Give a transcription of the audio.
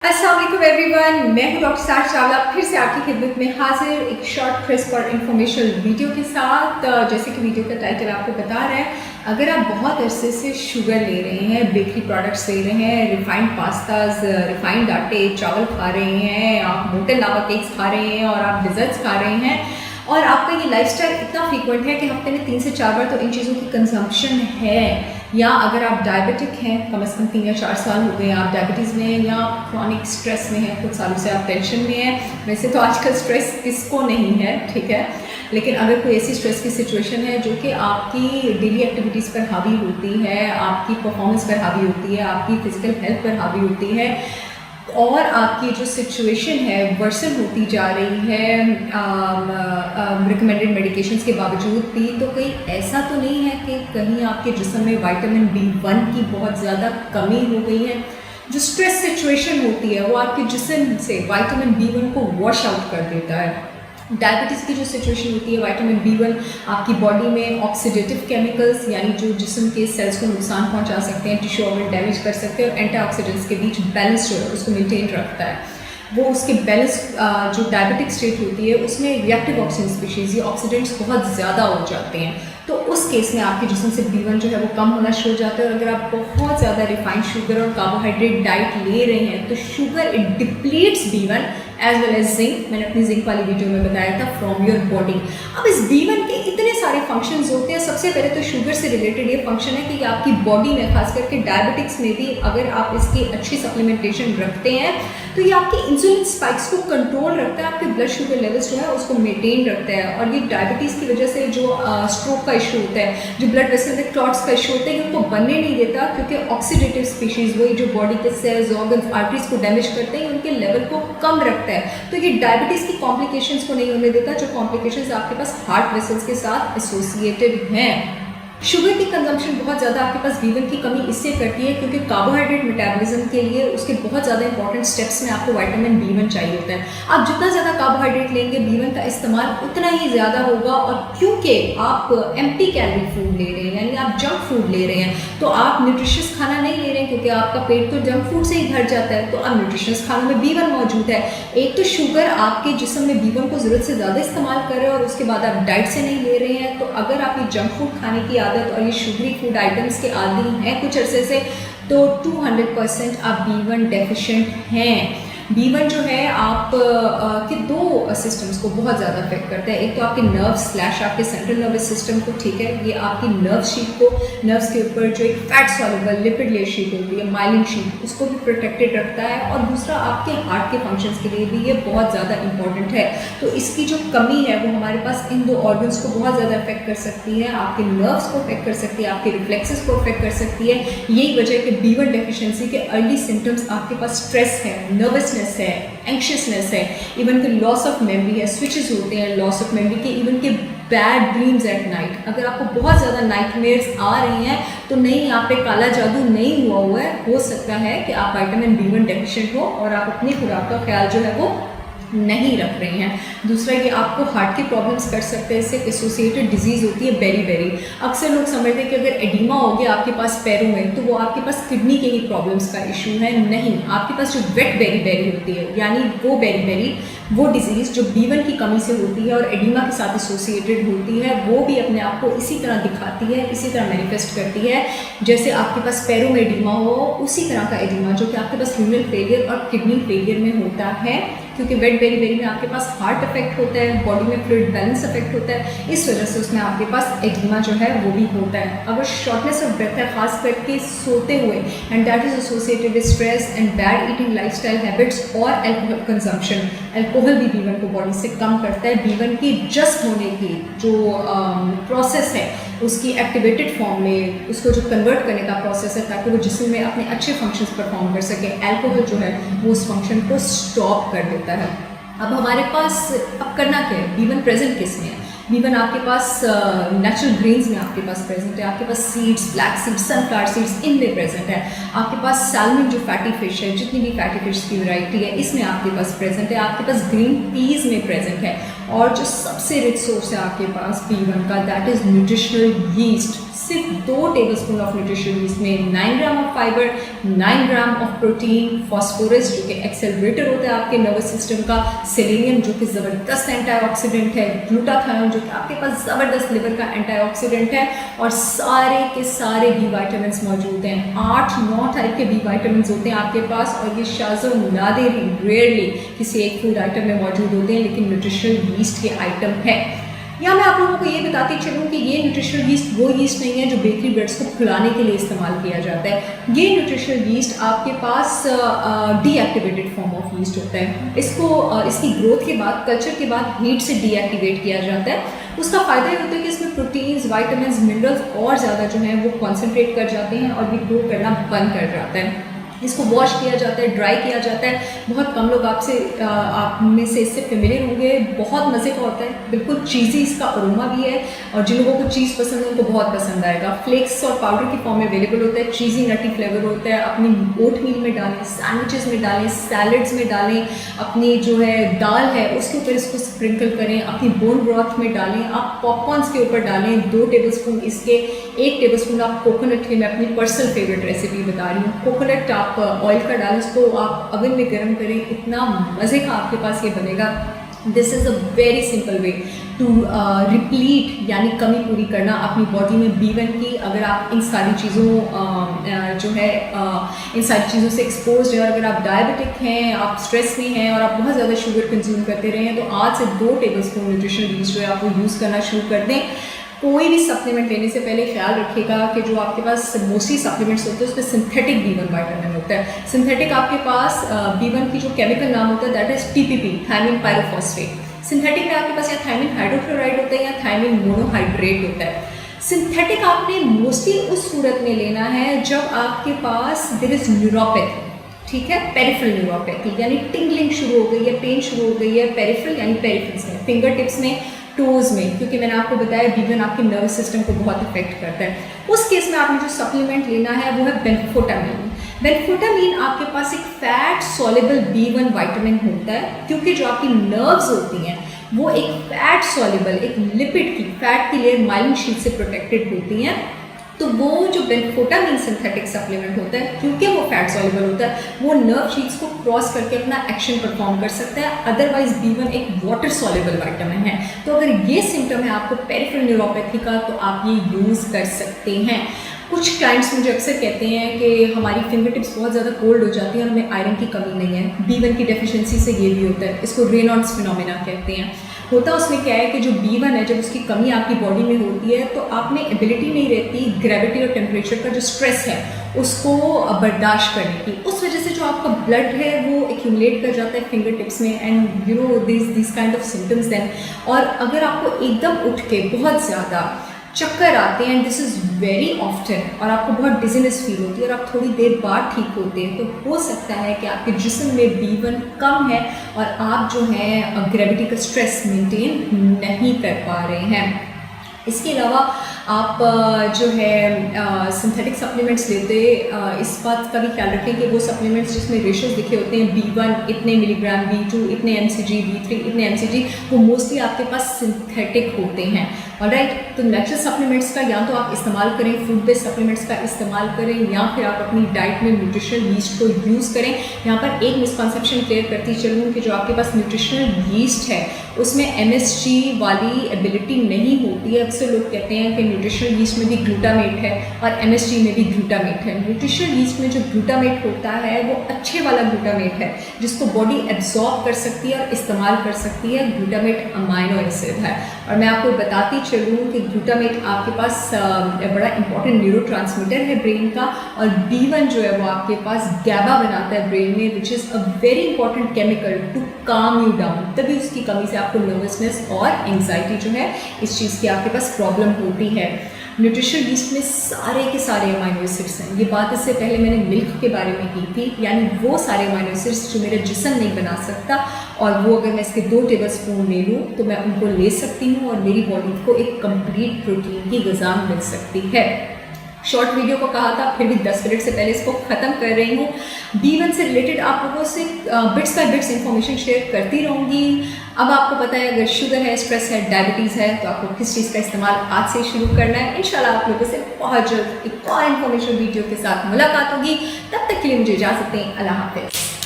अस्सलाम वालेकुम एवरीवन, मैं हूं डॉक्टर सार चावला फिर से आपकी खिदमत में हाजिर एक शॉर्ट क्रिस्प और इन्फॉर्मेशनल वीडियो के साथ। जैसे कि वीडियो का टाइटल आपको बता रहा है, अगर आप बहुत अरसे से शुगर ले रहे हैं, बेकरी प्रोडक्ट्स ले रहे हैं, रिफाइंड पास्ताज, रिफाइंड आटे, चावल खा रहे हैं, आप मोटे लावा केक्स खा रहे हैं और आप डिज़र्ट्स खा रहे हैं और आपका ये लाइफस्टाइल इतना फ्रीक्वेंट है कि हफ्ते में 3 से 4 बार तो इन चीज़ों की कंजम्पशन है, या अगर आप डायबिटिक हैं, कम से कम 3 या 4 साल हो गए आप डायबिटीज़ में हैं, या क्रॉनिक स्ट्रेस में हैं, कुछ सालों से आप टेंशन में हैं। वैसे तो आजकल स्ट्रेस किसको नहीं है, ठीक है, लेकिन अगर कोई ऐसी स्ट्रेस की सिचुएशन है जो कि आपकी डेली एक्टिविटीज़ पर हावी होती है, आपकी परफॉर्मेंस पर हावी होती है, आपकी फिजिकल हेल्थ पर हावी होती है और आपकी जो सिचुएशन है वर्सन होती जा रही है रिकमेंडेड मेडिकेशंस के बावजूद भी, तो कहीं ऐसा तो नहीं है कि कहीं आपके जिस्म में विटामिन B1 की बहुत ज़्यादा कमी हो गई है। जो स्ट्रेस सिचुएशन होती है वो आपके जिस्म से विटामिन B1 को वॉश आउट कर देता है। डायबिटीज़ की जो सिचुएशन होती है, विटामिन B1 आपकी बॉडी में ऑक्सीडेटिव केमिकल्स यानी जो जिस्म के सेल्स को नुकसान पहुंचा सकते हैं, टिश्यू ऑर्गन डैमेज कर सकते हैं, और एंटीऑक्सीडेंट्स के बीच बैलेंस जो है उसको मेंटेन रखता है। वो उसके बैलेंस जो डायबिटिक स्टेट होती है उसमें रिएक्टिव ऑक्सीजन स्पीशीज़, ये ऑक्सीडेंट्स बहुत ज़्यादा हो जाते हैं, तो उस केस में आपके जिस्म से B1 जो है वो कम होना शुरू हो जाता है। और अगर आप बहुत ज़्यादा रिफाइंड शुगर और कार्बोहाइड्रेट डाइट ले रहे हैं तो sugar it depletes B1 as well as zinc. मैंने अपनी जिंक वाली वीडियो में बताया था फ्रॉम योर बॉडी। अब इस B1 के इतने सारे फंक्शंस होते हैं। सबसे पहले तो शुगर से रिलेटेड ये फंक्शन है कि आपकी बॉडी में, खास करके डायबिटिक्स में भी, अगर आप इसकी अच्छी सप्लीमेंटेशन रखते हैं तो ये आपकी इंसुलिन स्पाइक्स को कंट्रोल रखता है, आपके ब्लड शुगर लेवल्स जो है उसको मेंटेन रखता है। और ये डायबिटीज़ की वजह से जो स्ट्रोक का इशू होता है, जो ब्लड वेसल में क्लॉट्स का इशू होता है, ये उनको बनने नहीं देता, क्योंकि ऑक्सीडेटिव स्पीशीज़ वही जो बॉडी के सेल्स, ऑर्गन्स, आर्टरीज को डैमेज करते हैं, उनके लेवल को कम रखता है। तो ये डायबिटीज़ की कॉम्प्लिकेशंस को नहीं होने देता, जो कॉम्प्लिकेशंस आपके पास हार्ट वेसल्स के साथ एसोसिएटेड हैं। शुगर की कंजम्पशन बहुत ज़्यादा आपके पास B1 की कमी इससे करती है क्योंकि कार्बोहाइड्रेट मेटाबॉलिज्म के लिए उसके बहुत ज़्यादा इंपॉर्टेंट स्टेप्स में आपको विटामिन B1 चाहिए होता है। आप जितना ज़्यादा कार्बोहाइड्रेट लेंगे B1 का इस्तेमाल उतना ही ज़्यादा होगा, और क्योंकि आप एम्प्टी कैलोरी फूड ले रहे हैं यानी आप जंक फूड ले रहे हैं, तो आप न्यूट्रिशियस खाना नहीं ले रहे हैं, क्योंकि आपका पेट तो जंक फूड से ही भर जाता है। तो अब न्यूट्रिशियस खानों में B1 मौजूद है। एक तो शुगर आपके जिस्म में B1 को ज़रूरत से ज़्यादा इस्तेमाल कर रहे हैं और उसके बाद आप डाइट से नहीं ले रहे हैं। तो अगर आप ये जंक फूड खाने की और ये शुगरी फूड आइटम्स के आदी हैं कुछ अरसे से, तो 200% आप B1 डेफिशिएंट हैं। B1 जो है आप के 2 सिस्टम्स को बहुत ज़्यादा अफेक्ट करता है। एक तो आपके नर्व्स / आपके सेंट्रल नर्वस सिस्टम को, ठीक है, ये आपकी नर्व शीट को, नर्व्स के ऊपर जो एक fat soluble lipid layer sheet होती है, माइलिन शीट, उसको भी प्रोटेक्टेड रखता है। और दूसरा आपके हार्ट के फंक्शंस के लिए भी ये बहुत ज़्यादा इंपॉर्टेंट है। तो इसकी जो कमी है वो हमारे पास इन 2 ऑर्गन्स को बहुत ज़्यादा अफेक्ट कर सकती है, आपके नर्व्स को अफेक्ट कर सकती है, आपके रिफ्लेक्सेस को अफेक्ट कर सकती है। यही वजह है कि B1 डेफिशिएंसी के अर्ली सिम्टम्स आपके पास स्ट्रेस है, नर्वसनेस है, एंक्शियसनेस है, इवन के लॉस ऑफ मेमोरी है, स्विचेस होते हैं लॉस ऑफ मेमोरी के, इवन के बैड ड्रीम्स एट नाइट। अगर आपको बहुत ज़्यादा नाइटमेयर्स आ रही हैं तो नहीं, आप पे काला जादू नहीं हुआ है, हो सकता है कि आप विटामिन B1 डेफिशिएंट हो और आप अपनी खुराक का ख्याल जो है वो नहीं रख रही हैं। दूसरा, ये आपको हार्ट की प्रॉब्लम्स कर सकते हैं, इससे एसोसिएटेड डिजीज़ होती है बेरी। अक्सर लोग समझते हैं कि अगर एडिमा हो गया आपके पास पैरों में तो वो आपके पास किडनी के ही प्रॉब्लम्स का इशू है। नहीं, आपके पास जो वेट बेरी होती है यानी वो बेरी वो डिजीज़ जो B1 की कमी से होती है और एडिमा के साथ एसोसिएटेड होती है, वो भी अपने आप को इसी तरह दिखाती है, इसी तरह मैनिफेस्ट करती है। जैसे आपके पास पैरों में एडिमा हो, उसी तरह का एडिमा जो कि आपके पास रीनल फेलियर और किडनी फेलियर में होता है, क्योंकि वेट बेरी में आपके पास हार्ट अफेक्ट होता है, बॉडी में फ्लूइड बैलेंस अफेक्ट होता है, इस वजह से उसमें आपके पास एडिमा जो है वो भी होता है। अगर शॉर्टनेस ऑफ ब्रेथ है, खास करके सोते हुए, and that is associated with stress and bad eating lifestyle habits और अल्कोहल कंजम्पशन। अल्कोहल भी B1 को बॉडी से कम करता है। B1 की जस्ट होने की जो प्रोसेस है उसकी एक्टिवेटेड फॉर्म में उसको जो कन्वर्ट करने का प्रोसेस है ताकि वो जिस्म में अपने अच्छे फंक्शंस परफॉर्म कर सके, अल्कोहल जो है वो उस फंक्शन को स्टॉप कर देता है। अब हमारे पास अब करना क्या है? B1 प्रेजेंट किस में है? B1 आपके पास नेचुरल ग्रेन्स में आपके पास प्रेजेंट है, आपके पास seeds, black seeds, sunflower seeds, इनमें प्रेजेंट है। आपके पास सैल्मन जो फैटी फिश है, जितनी भी फैटी फिश की वैरायटी है इसमें आपके पास प्रेजेंट है। आपके पास ग्रीन पीज में प्रेजेंट है। और जो सबसे रिच सोर्स है आपके पास B1 का, दैट इज़ न्यूट्रिशनल यीस्ट। सिर्फ 2 टेबलस्पून ऑफ न्यूट्रिशनल यीस्ट में 9 gram of fibre, 9 gram of protein, phosphorus जो कि एक्सेलरेटर होता है आपके नर्वस सिस्टम का, सेलेनियम जो कि ज़बरदस्त एंटीऑक्सीडेंट है, ग्लूटाथायोन जो कि आपके पास ज़बरदस्त लिवर का एंटीऑक्सीडेंट है, और सारे के सारे बी वाइटामिन मौजूद हैं। 8-9 टाइप के बी वाइटामिन होते हैं आपके पास, और ये शाज़ो नादिरी रेयरली किसी एक फूड आइटम में मौजूद होते हैं, लेकिन न्यूट्रिशनल यीस्ट के आइटम है। या मैं आप लोगों को ये बताती चलूँ कि ये न्यूट्रिशनल यीस्ट वो यीस्ट नहीं है जो बेकरी ब्रेड्स को फुलाने के लिए इस्तेमाल किया जाता है। ये न्यूट्रिशनल यीस्ट आपके पास डीएक्टिवेटेड फॉर्म ऑफ यीस्ट होता है। इसको इसकी ग्रोथ के बाद, कल्चर के बाद हीट से डीएक्टिवेट किया जाता है। उसका फ़ायदा ये होता है कि इसमें प्रोटीन्स, वाइटामिन, मिनरल्स और ज़्यादा जो है वो कॉन्सेंट्रेट कर जाते हैं और ये ग्रो करना बंद कर जाता है। इसको वॉश किया जाता है, ड्राई किया जाता है। बहुत कम लोग आप में से इससे फेमिलियर होंगे। बहुत मज़े का होता है, बिल्कुल चीज़ी इसका अरोमा भी है, और जिन लोगों को चीज़ पसंद है उनको बहुत पसंद आएगा। फ्लेक्स और पाउडर की फॉर्म में अवेलेबल होता है। चीज़ी नटी फ्लेवर होता है। अपनी ओट मील में डालें, सैंडविचेस में डालें, सैलड्स में डालें, अपनी जो है दाल है उसके ऊपर इसको स्प्रिंकल करें, अपनी बोन ब्रॉथ में डालें, आप पॉपकॉर्न्स के ऊपर डालें 2 टेबलस्पून इसके, 1 टेबलस्पून आप कोकोनट के, मैं अपनी पर्सनल फेवरेट रेसिपी बता रही हूँ। कोकोनट आप ऑयल का डालें, इसको आप अवन में गर्म करें, इतना मज़े का आपके पास ये बनेगा। This is a very simple way to replete यानी कमी पूरी करना अपनी बॉडी में B1 की। अगर आप इन सारी चीज़ों जो है इन सारी चीज़ों से एक्सपोज है, और अगर आप डायबिटिक हैं, आप स्ट्रेस में हैं और आप बहुत ज़्यादा शुगर कंज्यूम करते रहे हैं, तो आज से 2 टेबलस्पून न्यूट्रिशनल यीस्ट जो है आप वो यूज़ करना शुरू कर दें। कोई भी सप्लीमेंट लेने से पहले ख्याल रखिएगा कि जो आपके पास मोस्टली सप्लीमेंट्स होते हैं उसमें सिंथेटिक B1 वाइटामिन होता है। सिंथेटिक आपके पास B1 की जो केमिकल नाम होता है that is TPP, thiamine pyrophosphate. Synthetic में आपके पास या थायमिन हाइड्रोक्लोराइड होता है या थायमिन मोनोहाइड्रेट होता है। सिंथेटिक आपने मोस्टली उस सूरत में लेना है जब आपके पास देयर इज़ न्यूरोपैथी, ठीक है, पेरिफेरल न्यूरोपैथी यानी टिंगलिंग शुरू हो गई है, पेन शुरू हो गई है, पेरिफेरल यानी पेरिफेरल्स में, फिंगर टिप्स में, टोज में, क्योंकि मैंने आपको बताया B1 आपके नर्वस सिस्टम को बहुत इफेक्ट करता है। उस केस में आपने जो सप्लीमेंट लेना है वो है बेनफोटामीन। बेनफोटामीन आपके पास एक फैट सॉल्युबल B1 वाइटामिन होता है, क्योंकि जो आपकी नर्व्स होती हैं वो एक फैट सॉल्युबल, एक लिपिड की, फैट की लेयर माइलिन शीट से प्रोटेक्टेड होती हैं। तो वो जो बेनफोटामीन सिंथेटिक सप्लीमेंट होता है, क्योंकि वो फैट सॉल्युबल होता है, वो नर्व शीट्स को क्रॉस करके अपना एक्शन परफॉर्म कर सकता है। अदरवाइज B1 एक वाटर सॉल्युबल वाइटामिन है। तो अगर ये सिम्टम है आपको पेरिफेरल न्यूरोपैथी का, तो आप ये यूज़ कर सकते हैं। कुछ क्लाइंट्स मुझे अक्सर कहते हैं कि हमारी फिंगर टिप्स बहुत ज़्यादा कोल्ड हो जाती हैं और हमें आयरन की कमी नहीं है। B1 की डेफिशिएंसी से ये भी होता है। इसको रेनॉल्ड्स फिनोमेना कहते हैं। होता उसमें क्या है कि जो B1 है, जब उसकी कमी आपकी बॉडी में होती है तो आप में एबिलिटी नहीं रहती ग्रेविटी और टेम्परेचर का जो स्ट्रेस है उसको बर्दाश्त करने की। उस वजह से जो आपका ब्लड है वो एक्यूमुलेट कर जाता है फिंगर टिप्स में, and you know this kind of symptoms then. और अगर आपको एकदम उठ के बहुत ज़्यादा चक्कर आते हैं, दिस इज़ वेरी ऑफ्टन, और आपको बहुत डिजीनेस फील होती है और आप थोड़ी देर बाद ठीक होते हैं, तो हो सकता है कि आपके जिस्म में B1 कम है और आप जो है ग्रेविटी का स्ट्रेस मेंटेन नहीं कर पा रहे हैं। इसके अलावा आप जो है सिंथेटिक सप्लीमेंट्स लेते इस बात का भी ख्याल रखें कि वो सप्लीमेंट्स जिसमें रेशोज लिखे होते हैं B1 इतने मिलीग्राम, B2 इतने mcg, B3 इतने mcg, वो मोस्टली आपके पास सिंथेटिक होते हैं। ऑलराइट, तो नेचुरल सप्लीमेंट्स का या तो आप इस्तेमाल करें, फूड बेस्ड सप्लीमेंट्स का इस्तेमाल करें, या फिर आप अपनी डाइट में न्यूट्रिशनल यीस्ट को यूज़ करें। यहाँ पर एक मिसकॉन्सेप्शन क्लियर करती चलूँ कि जो आपके पास न्यूट्रिशनल यीस्ट है उसमें MSG वाली एबिलिटी नहीं होती है। अक्सर लोग कहते हैं कि न्यूट्रिशनल यीस्ट में भी ग्लूटामेट है और MSG में भी ग्लूटामेट है। न्यूट्रिशनल यीस्ट में जो ग्लूटामेट होता है वो अच्छे वाला ग्लूटामेट है जिसको बॉडी एब्जॉर्ब कर सकती है और इस्तेमाल कर सकती है। ग्लूटामेट अमाइनो एसिड है, और मैं आपको बताती चलूँ कि ग्लूटामेट आपके पास बड़ा इंपॉर्टेंट न्यूरोट्रांसमीटर है ब्रेन का, और B1 जो है वो आपके पास गैबा बनाता है ब्रेन में, which is a very important chemical to calm you down. तभी उसकी कमी से आपको नर्वसनेस और एंग्जाइटी जो है इस चीज़ की आपके पास प्रॉब्लम होती है। न्यूट्रिशनल यीस्ट में सारे के सारे अमाइनो एसिड्स हैं। ये बात इससे पहले मैंने मिल्क के बारे में की थी, यानी वो सारे अमाइनो एसिड्स जो मेरा जिस्म नहीं बना सकता, और वो अगर मैं इसके 2 टेबलस्पून ले लूँ तो मैं उनको ले सकती हूँ और मेरी बॉडी को एक कंप्लीट प्रोटीन की ग़िज़ा मिल सकती है। शॉर्ट वीडियो को कहा था, फिर भी 10 मिनट से पहले इसको ख़त्म कर रही हूँ। B1 से रिलेटेड आप लोगों से bits by bits information share करती रहूँगी। अब आपको पता है, अगर शुगर है, स्ट्रेस है, डायबिटीज़ है, तो आपको किस चीज़ का इस्तेमाल आज से शुरू करना है। इंशाल्लाह आप लोगों से बहुत जल्द एक और इन्फॉर्मेशन वीडियो के साथ मुलाकात होगी। तब तक के लिए मुझे इजाज़त दें। अल्लाह हाफ़िज़।